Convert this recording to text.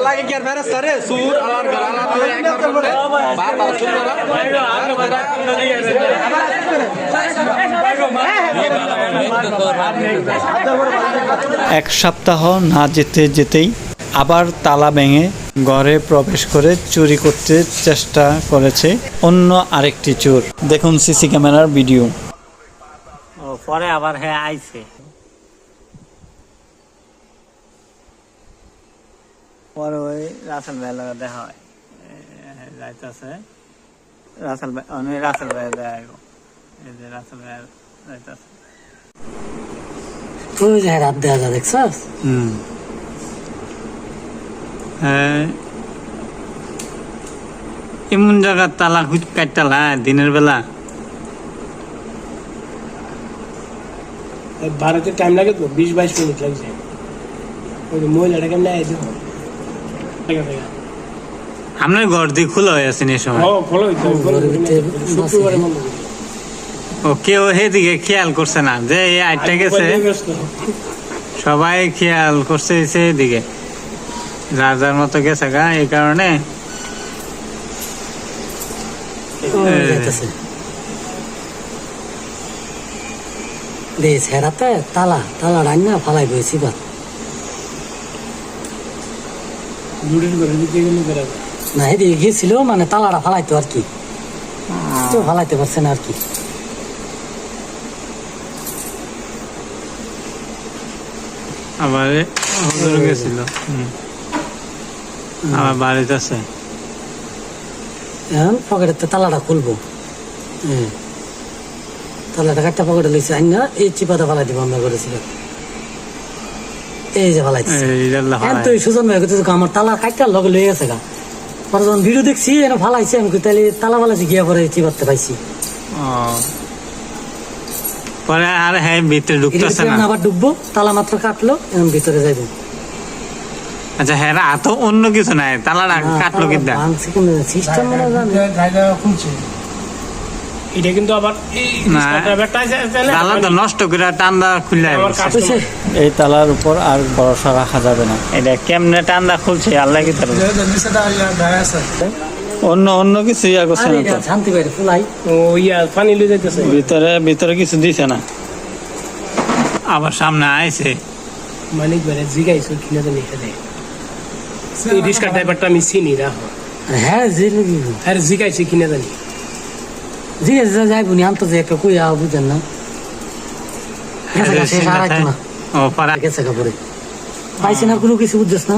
লাগে কি আর ফেরেশতা রে সুর আল্লাহর ঘর আল্লাহ তো একবার করতে বারবার এক সপ্তাহ না যেতে যেতেই আবার তালা ভেঙে ঘরে প্রবেশ করে চুরি করতে চেষ্টা করেছে অন্য আরেকটি চোর। দেখুন সিসি ক্যামেরার ভিডিও। পরে আবার হ্যাঁ আইছে, পরে ওই রাসেল ভাইয়ের লগে দেখা হয়, যাইতেছে রাসেল ভাই, রাসেল ভাই দেখা, এই যে রাসেল ভাই যাইতেছে, ওই যে রাত দেখা যা দেখছস। এমন জায়গার তালা কাটতালা দিনের বেলা ভারতে টাইম লাগে তো 20-22 মিনিট লাগছে। ওই মহিলাটা কেমন আপনার ঘর দিয়ে খোলা হয়ে আছে এই সময়? শুক্রবারে বন্ধ। ও কেউ সেদিকে খেয়াল করছে না যে এই আটটা গেছে, সবাই খেয়াল করছে এদিকে রাজার মতো গেছে গা, এই কারণে ছেড়াতে তালা তালা রান্না ফালাই বইছি বা না এদিকে গেছিল, মানে তালাটা ফালাইতো আর কি, তো ফালাইতে পারছে না আর কি। আবার গেছিল, আবার বাড়িতে আছে। এখন পকেটের তালাটা খুলবো, তালাটা কাটটা পকেটে লইছে আইনা এই চিপাটা ফালাই দিব আমরা করেছিল, এই যে ফালাইছে। তো সুজন ভাই আমার তালা কাটটার লগে লয়ে গেছে গা, পরে যখন ভিডিও দেখছি এনে ফালাইছে, আমি তাহলে তালা ফালাইছি গিয়া পরে চিপাতে পাইছি। পরে আর হ্যাঁ ভিতরে ঢুকতেছে না, আবার ঢুকবো, তালা মাত্র কাটলো এখন ভিতরে যাইব। আচ্ছা হ্যাঁ তো অন্য কিছু নাই, তালাটা কাটলো কিন্তু সিস্টেম খুলছে এটা, কিন্তু আবার তালা তো নষ্ট করে টান্দা খুলে এই তালার উপর আর ভরসা রাখা যাবে না। এটা কেমনে টান্দা খুলছে আল্লাহ কি জানে। অন্য অন্য কিছু ইয়া করছে না তো, শান্তি বাইরে ফুলাই ও ইয়া পানি লয়ে যাইতেছে ভিতরে ভিতরে কিছু দিছে না। আবার সামনে আইছে মানিক বাইরে জিগাইছো কিনা জানি এখানে এই রিস্কা ড্রাইভারটা আমি চিনি না। হ্যাঁ জিলবি আর জিগাইছে কিনা জানি জিজ্ঞেস যাইব নি আনতো যে একটা কইয়া বুঝেন না ও পারা গেছে কাপড়ে পাইছে না কোনো কিছু বুঝছিস না।